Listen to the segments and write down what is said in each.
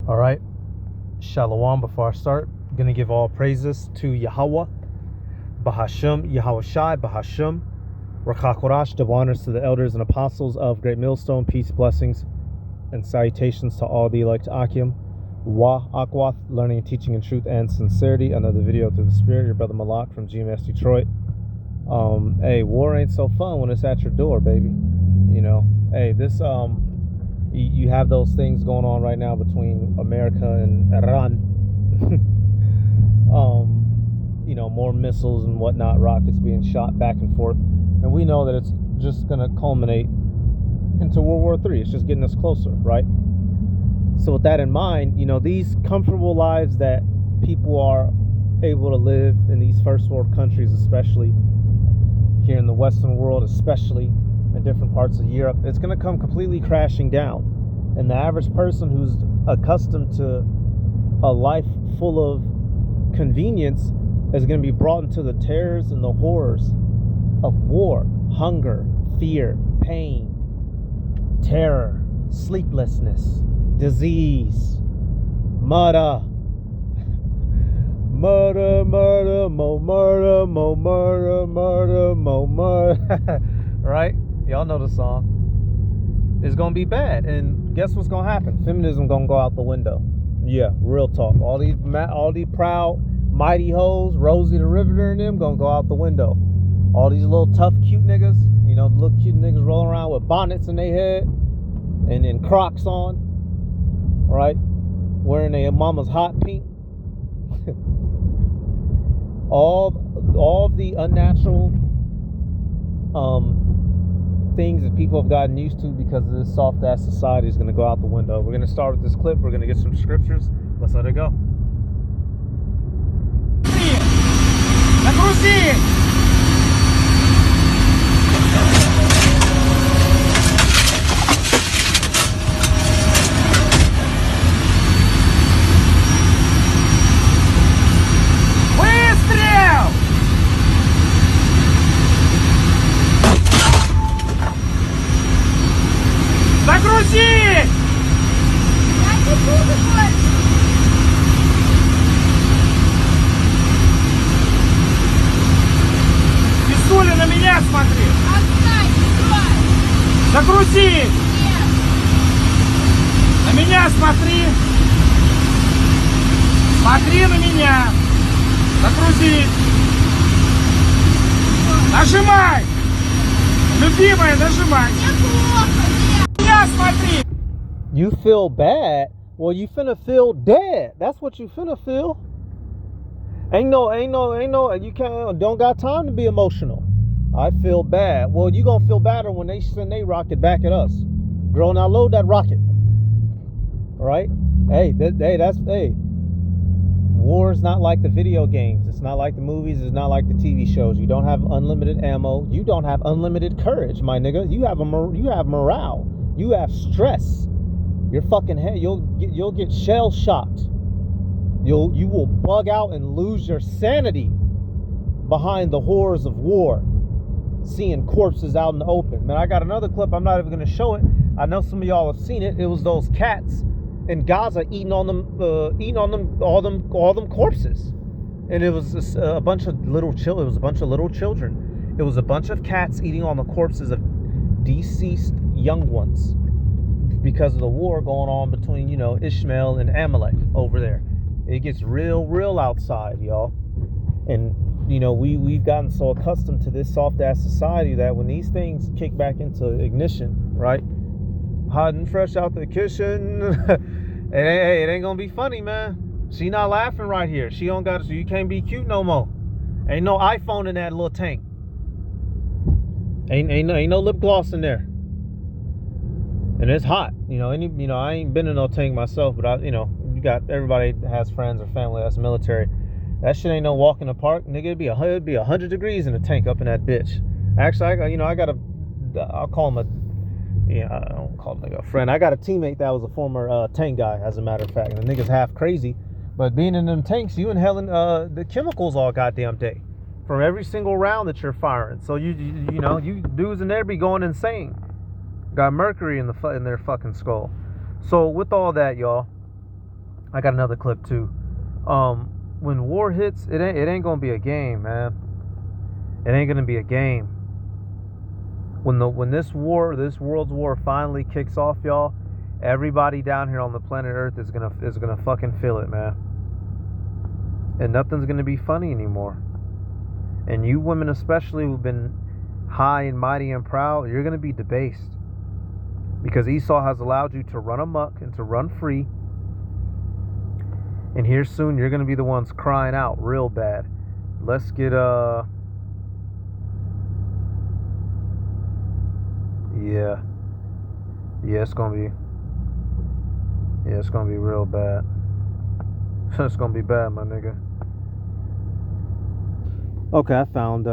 All right, Shalom. Before I start, I'm going to give all praises to Yahweh, Bahasham, Yahweh Shai, Bahasham, Rakakorash, double honors to the elders and apostles of Great Millstone, peace, blessings, and salutations to all the elect Akim, Wa Akwath, learning and teaching in truth and sincerity. Another video through the spirit, your brother Malak from GMS Detroit. Hey, war ain't so fun when it's at your door, baby. You know, hey, this, you have those things going on right now between America and Iran. You know, more missiles and whatnot, rockets being shot back and forth, and we know that it's just going to culminate into World War III. It's just getting us closer, right? So with that in mind, you know, these comfortable lives that people are able to live in these first world countries, especially here in the Western world, especially in different parts of Europe, it's going to come completely crashing down. And the average person who's accustomed to a life full of convenience is going to be brought into the terrors and the horrors of war, hunger, fear, pain, terror, sleeplessness, disease, murder, murder, murder, more murder, more murder, murder, more murder. Right? Y'all know the song. It's gonna be bad, and guess what's gonna happen? Feminism gonna go out the window. Yeah, real talk. All these proud, mighty hoes, Rosie the Riveter and them, gonna go out the window. All these little tough, cute niggas, you know, the little cute niggas rolling around with bonnets in their head and Crocs on, right? Wearing their mama's hot pink. all of the unnatural things that people have gotten used to because of this soft ass society is going to go out the window. We're going to start with this clip. We're going to get some scriptures. Let's let it go. Загрузи! Писуля, на меня смотри! Загрузи! На меня смотри! Смотри на меня! Загрузи! Нажимай! Любимая, нажимай! Смотри. You feel bad? Well, you finna feel dead. That's what you finna feel. Ain't no, you don't got time to be emotional. I feel bad. Well, you gonna feel better when they send their rocket back at us. Girl, now load that rocket. All right? Hey, war is not like the video games. It's not like the movies. It's not like the TV shows. You don't have unlimited ammo. You don't have unlimited courage, my nigga. You have morale. You have stress. Your fucking head, you'll get shell shocked. You will bug out and lose your sanity behind the horrors of war, seeing corpses out in the open. Man, I got another clip. I'm not even gonna show it. I know some of y'all have seen it. It was those cats in Gaza eating on them all them corpses, and it was a bunch of little children. It was a bunch of little children. It was a bunch of cats eating on the corpses of deceased young ones because of the war going on between, you know, Ishmael and Amalek over there. It gets real outside, y'all. And you know, we've gotten so accustomed to this soft ass society that when these things kick back into ignition, right, hot and fresh out the kitchen, it ain't gonna be funny, man. She not laughing right here. She don't got, so you can't be cute no more. Ain't no iPhone in that little tank. Ain't no lip gloss in there. And it's hot, you know. I ain't been in no tank myself, but you got, everybody has friends or family that's military. That shit ain't no walk in the park, nigga. It'd be 100 degrees in the tank up in that bitch. Actually, I'll call him I don't call him a friend. I got a teammate that was a former tank guy, as a matter of fact. And the nigga's half crazy, but being in them tanks, you inhaling the chemicals all goddamn day from every single round that you're firing. So you dudes in there be going insane. Got mercury in their fucking skull. So with all that, y'all, I got another clip too. When war hits, it ain't gonna be a game, man. It ain't gonna be a game. When this world's war finally kicks off, y'all, everybody down here on the planet Earth is gonna fucking feel it, man. And nothing's gonna be funny anymore. And you women especially who've been high and mighty and proud, you're gonna be debased. Because Esau has allowed you to run amok and to run free. And here soon you're gonna be the ones crying out real bad. Let's get Yeah, it's gonna be real bad. It's gonna be bad, my nigga. Okay, I found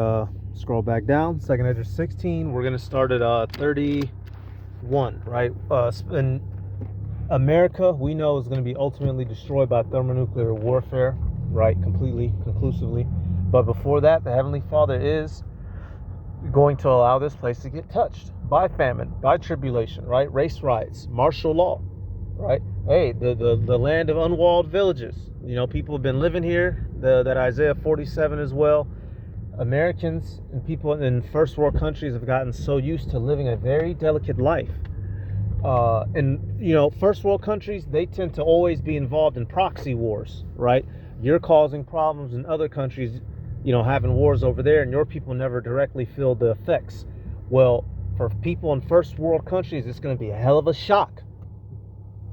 scroll back down, second edge 16. We're gonna start at 31, right? In America, we know, is gonna be ultimately destroyed by thermonuclear warfare, right? Completely, conclusively. But before that, the Heavenly Father is going to allow this place to get touched by famine, by tribulation, right? Race riots, martial law, right? Hey, the land of unwalled villages. You know, people have been living here. That Isaiah 47 as well. Americans and people in first world countries have gotten so used to living a very delicate life. And, you know, first world countries, they tend to always be involved in proxy wars, right? You're causing problems in other countries, you know, having wars over there, and your people never directly feel the effects. Well, for people in first world countries, it's going to be a hell of a shock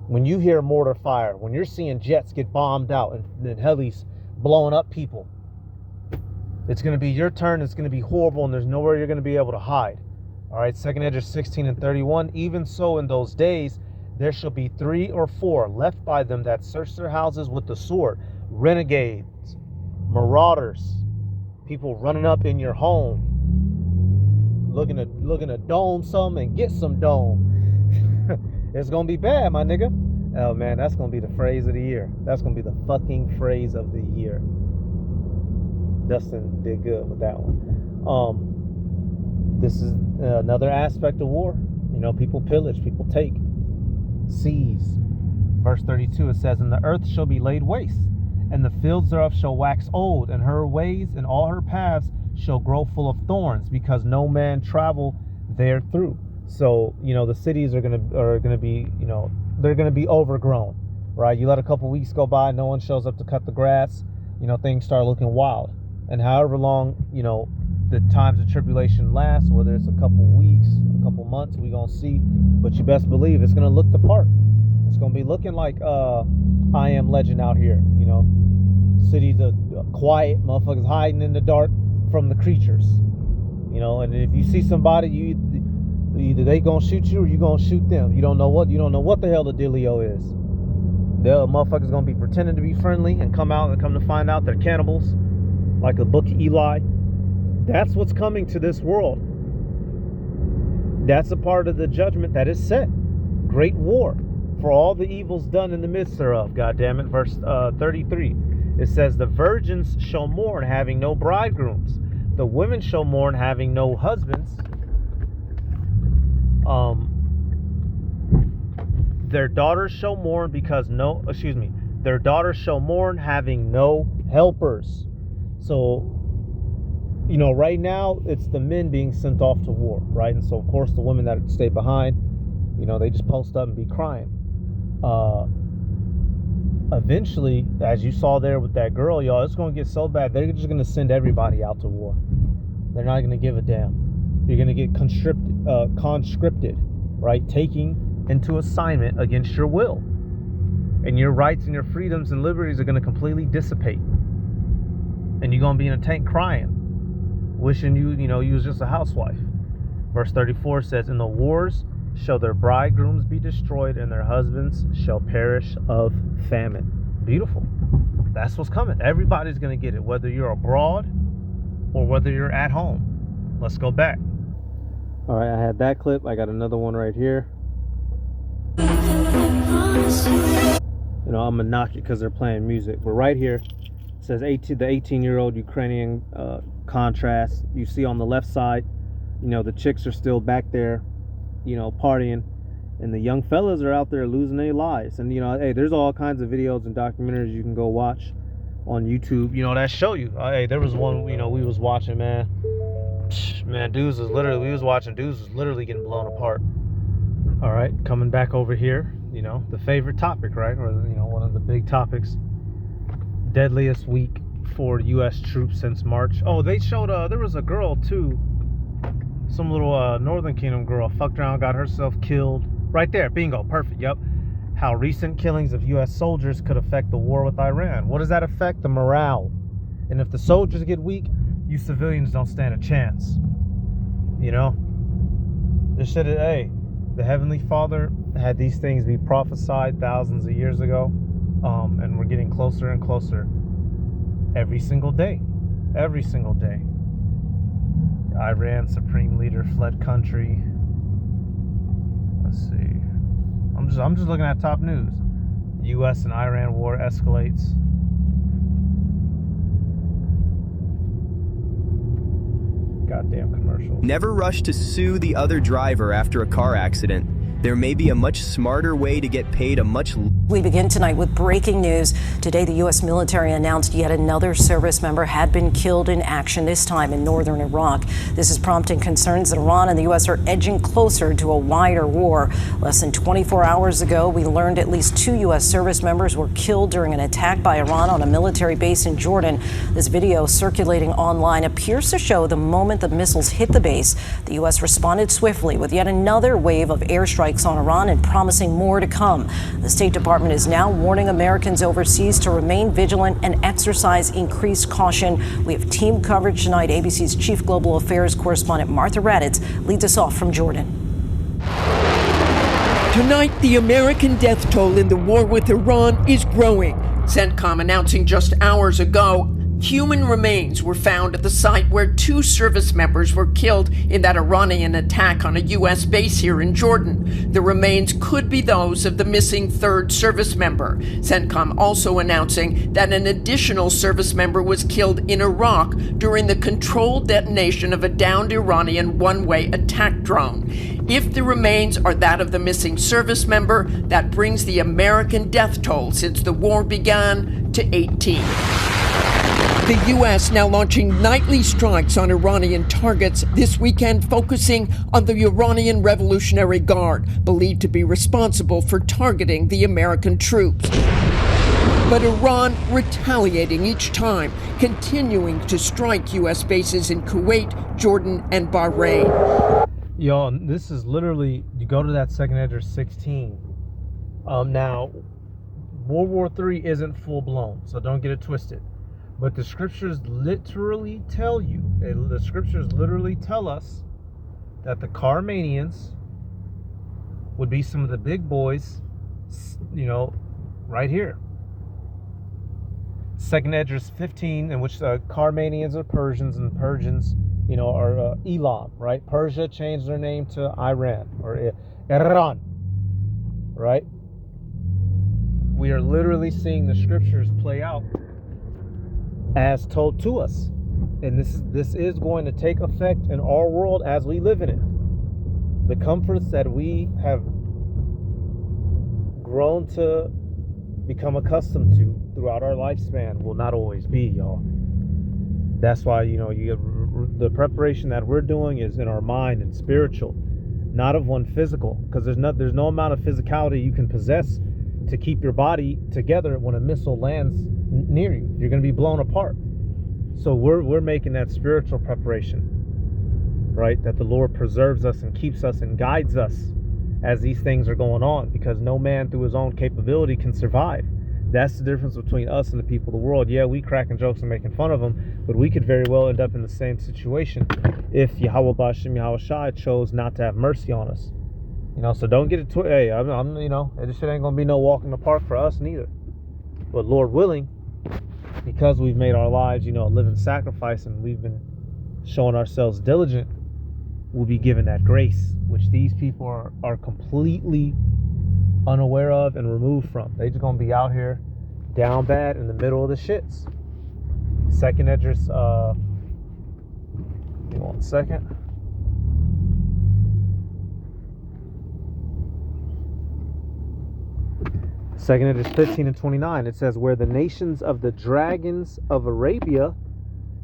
when you hear mortar fire, when you're seeing jets get bombed out and helis blowing up people. It's going to be your turn. It's going to be horrible, and there's nowhere you're going to be able to hide. All right, second edge 16 and 31. Even so, in those days, there shall be 3 or 4 left by them that search their houses with the sword, renegades, marauders, people running up in your home, looking to dome some and get some dome. It's gonna be bad, my nigga. Oh man, that's gonna be the phrase of the year. That's gonna be the fucking phrase of the year. Dustin did good with that one. This is another aspect of war. You know, people pillage, people take, seize. Verse 32, it says, "And the earth shall be laid waste, and the fields thereof shall wax old, and her ways and all her paths shall grow full of thorns, because no man travel there through." So, you know, the cities are gonna be, you know, they're gonna be overgrown, right? You let a couple weeks go by, no one shows up to cut the grass, you know, things start looking wild. And however long, you know, the times of tribulation lasts, whether it's a couple weeks, a couple months, we gonna see. But you best believe it's gonna look the part. It's gonna be looking like I Am Legend out here, you know. Cities are quiet, motherfuckers hiding in the dark from the creatures, you know. And if you see somebody, either they gonna shoot you or you gonna shoot them. You don't know what the hell the dealio is. The motherfuckers gonna be pretending to be friendly and come to find out they're cannibals, like the book of Eli. That's what's coming to this world. That's a part of the judgment that is set. Great war for all the evils done in the midst thereof. God damn it. Verse 33. It says, "The virgins shall mourn, having no bridegrooms. The women shall mourn, having no husbands. Their daughters shall mourn their daughters shall mourn, having no helpers." So, you know, right now it's the men being sent off to war, right? And so, of course, the women that stay behind, you know, they just post up and be crying. Eventually, as you saw there with that girl, y'all, it's going to get so bad, they're just going to send everybody out to war. They're not going to give a damn. You're going to get conscripted, right? Taking into assignment against your will. And your rights and your freedoms and liberties are going to completely dissipate. And you're going to be in a tank crying, wishing you was just a housewife. Verse 34 says, "In the wars shall their bridegrooms be destroyed, and their husbands shall perish of famine." Beautiful. That's what's coming. Everybody's going to get it, whether you're abroad or whether you're at home. Let's go back. All right, I had that clip. I got another one right here. You know, I'm going to knock it because they're playing music. But right here, it says the 18-year-old Ukrainian contrast. You see on the left side, you know, the chicks are still back there, you know, partying. And the young fellas are out there losing their lives. And, you know, hey, there's all kinds of videos and documentaries you can go watch on YouTube, you know, that show you. Hey, there was one, you know, we was watching, man. Man, we was literally getting blown apart. All right, coming back over here, you know, the favorite topic, right? Or, you know, one of the big topics. Deadliest week for U.S. troops since March. Oh, they showed, there was a girl, too. Some little Northern Kingdom girl fucked around, got herself killed. Right there, bingo, perfect, yep. How recent killings of U.S. soldiers could affect the war with Iran. What does that affect? The morale. And if the soldiers get weak, you civilians don't stand a chance. You know? This shit, hey, the Heavenly Father had these things be prophesied thousands of years ago. And we're getting closer and closer every single day. Every single day. Iran supreme leader fled country. Let's see. I'm just looking at top news. U.S. and Iran war escalates. Goddamn commercials. Never rush to sue the other driver after a car accident. There may be a much smarter way to get paid a much... We begin tonight with breaking news. Today, the U.S. military announced yet another service member had been killed in action, this time in northern Iraq. This is prompting concerns that Iran and the U.S. are edging closer to a wider war. Less than 24 hours ago, we learned at least 2 U.S. service members were killed during an attack by Iran on a military base in Jordan. This video circulating online appears to show the moment the missiles hit the base. The U.S. responded swiftly with yet another wave of airstrikes on Iran and promising more to come. The State Department is now warning Americans overseas to remain vigilant and exercise increased caution. We have team coverage tonight. ABC's Chief Global Affairs correspondent Martha Raddatz leads us off from Jordan. Tonight, the American death toll in the war with Iran is growing. CENTCOM announcing just hours ago, human remains were found at the site where 2 service members were killed in that Iranian attack on a U.S. base here in Jordan. The remains could be those of the missing 3rd service member. CENTCOM also announcing that an additional service member was killed in Iraq during the controlled detonation of a downed Iranian one-way attack drone. If the remains are that of the missing service member, that brings the American death toll since the war began to 18. The U.S. now launching nightly strikes on Iranian targets this weekend, focusing on the Iranian Revolutionary Guard, believed to be responsible for targeting the American troops. But Iran retaliating each time, continuing to strike U.S. bases in Kuwait, Jordan, and Bahrain. Yo, this is literally, you go to that second Edge 16. Now, World War III isn't full blown, so don't get it twisted. But the scriptures literally tell you, the scriptures literally tell us that the Carmanians would be some of the big boys, you know, right here. Second Esdras 15, in which the Carmanians are Persians, and Persians, you know, are Elam, right? Persia changed their name to Iran, or Iran, right? We are literally seeing the scriptures play out as told to us, and this is going to take effect in our world as we live in it. The comforts that we have grown to become accustomed to throughout our lifespan will not always be, y'all. That's why, you know, the preparation that we're doing is in our mind and spiritual, not of one physical, because there's no amount of physicality you can possess to keep your body together when a missile lands near you. You're going to be blown apart. So we're making that spiritual preparation, right? That the Lord preserves us and keeps us and guides us as these things are going on, because no man through his own capability can survive. That's the difference between us and the people of the world. Yeah, we cracking jokes and making fun of them, but we could very well end up in the same situation if Yahweh Bashim Yahweh Shai chose not to have mercy on us. You know, so don't get it twisted. Hey, I'm you know, this shit ain't gonna be no walk in the park for us neither. But Lord willing, because we've made our lives, you know, a living sacrifice, and we've been showing ourselves diligent, we'll be given that grace, which these people are completely unaware of and removed from. They just gonna be out here down bad in the middle of the shits. Second Esdras, give me 1 second. Second Edges 15 and 29, it says, where the nations of the dragons of Arabia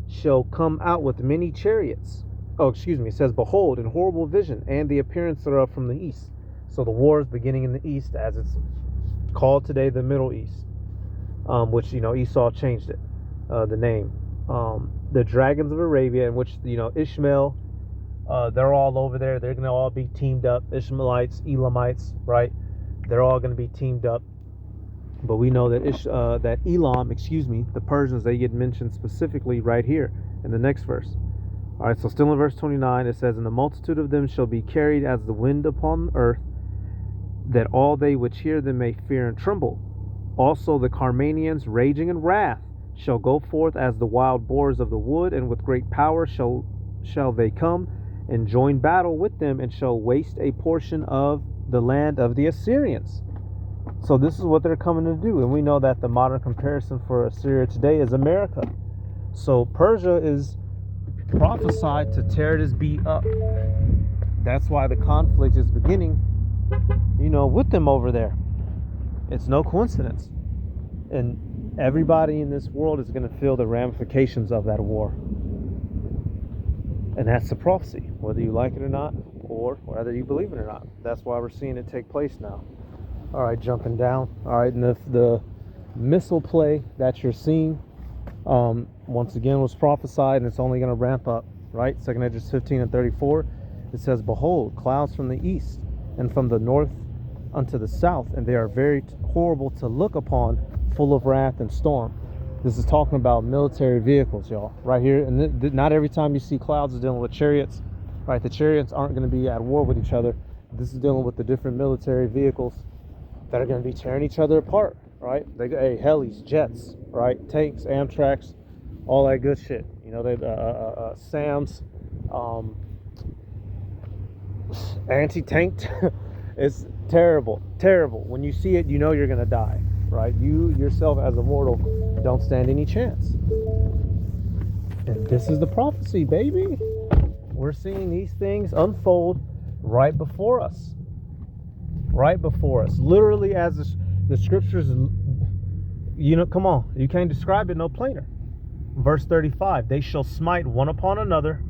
shall come out with many chariots. Oh, excuse me. It says, behold, in horrible vision, and the appearance thereof from the east. So the war is beginning in the east, as it's called today the Middle East, which, Esau changed it, the name. The dragons of Arabia, in which, Ishmael, they're all over there. They're going to all be teamed up. Ishmaelites, Elamites, right? They're all going to be teamed up. But we know that that Elam, the Persians, they get mentioned specifically right here in the next verse. All right, so still in verse 29, it says, and the multitude of them shall be carried as the wind upon earth, that all they which hear them may fear and tremble. Also the Carmanians, raging in wrath, shall go forth as the wild boars of the wood, and with great power shall they come and join battle with them, and shall waste a portion of the land of the Assyrians. So this is what they're coming to do. And we know that the modern comparison for Assyria today is America. So Persia is prophesied to tear this beat up. That's why the conflict is beginning, with them over there. It's no coincidence. And everybody in this world is going to feel the ramifications of that war. And that's the prophecy, whether you like it or not, or whether you believe it or not. That's why we're seeing it take place now. All right, jumping down. All right, and the missile play that you're seeing, once again, was prophesied, and it's only going to ramp up, right? 2 Edges 15 and 34, it says, behold, clouds from the east and from the north unto the south, and they are very horrible to look upon, full of wrath and storm. This is talking about military vehicles, y'all, right here. And not every time you see clouds is dealing with chariots, right? The chariots aren't going to be at war with each other. This is dealing with the different military vehicles that are going to be tearing each other apart, right? They got helis, jets, right? Tanks, Amtraks, all that good shit. SAMs, anti-tanked. It's terrible, terrible. When you see it, you know you're going to die, right? You yourself as a mortal don't stand any chance. And this is the prophecy, baby. We're seeing these things unfold right before us. Right before us. Literally, as the scriptures, come on. You can't describe it no plainer. Verse 35, they shall smite one upon another,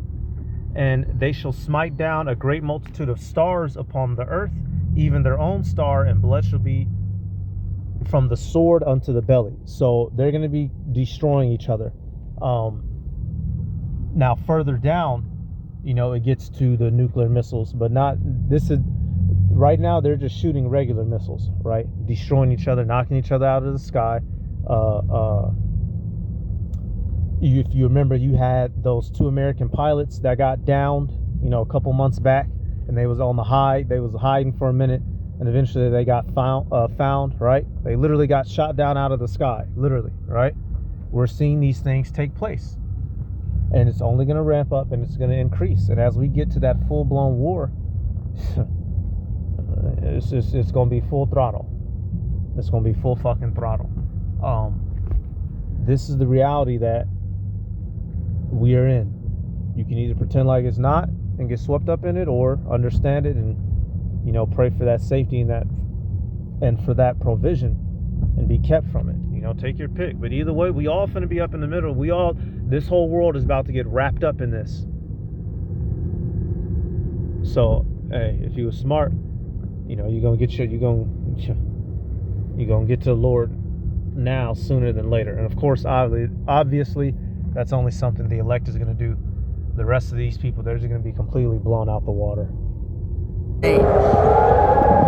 and they shall smite down a great multitude of stars upon the earth, even their own star, and blood shall be from the sword unto the belly. So they're going to be destroying each other. Now further down, it gets to the nuclear missiles, but right now they're just shooting regular missiles, right? Destroying each other, knocking each other out of the sky. If you remember, you had those 2 American pilots that got downed, a couple months back, and they was on the high. They was hiding for a minute, and eventually they got found, right? They literally got shot down out of the sky, literally, right? We're seeing these things take place, and it's only going to ramp up, and it's going to increase. And as we get to that full-blown war, it's going to be full throttle. It's going to be full fucking throttle. This is the reality that we are in. You can either pretend like it's not and get swept up in it, or understand it and pray for that safety and for that provision and be kept from it. Take your pick. But either way, we all finna be up in the middle. This whole world is about to get wrapped up in this. So hey, if you were smart, you're gonna get to the Lord now sooner than later. And of course, obviously, that's only something the elect is going to do. The rest of these people, they're just going to be completely blown out the water.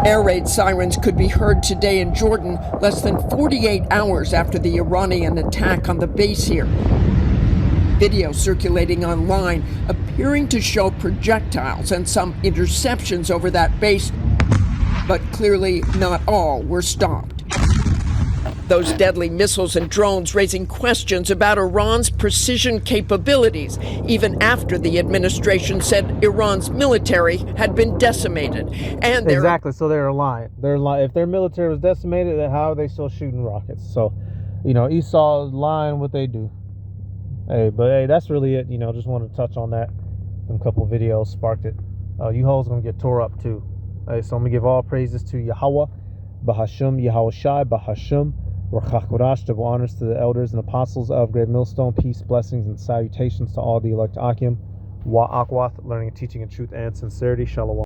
Air raid sirens could be heard today in Jordan, less than 48 hours after the Iranian attack on the base here. Video circulating online appearing to show projectiles and some interceptions over that base, but clearly not all were stopped. Those deadly missiles and drones raising questions about Iran's precision capabilities, even after the administration said Iran's military had been decimated. And exactly, so they're lying. If their military was decimated, then how are they still shooting rockets? So, Esau is lying what they do. But that's really it. Just wanted to touch on that. Them couple videos sparked it. You hoes gonna get tore up too. So I'm gonna give all praises to Yahweh. Bahasham Yahushai, Bahasham, Rachakurash, double honors to the elders and apostles of Great Millstone, peace, blessings, and salutations to all the elect Akim. Wa Akwath, learning, teaching in truth and sincerity. Shalom.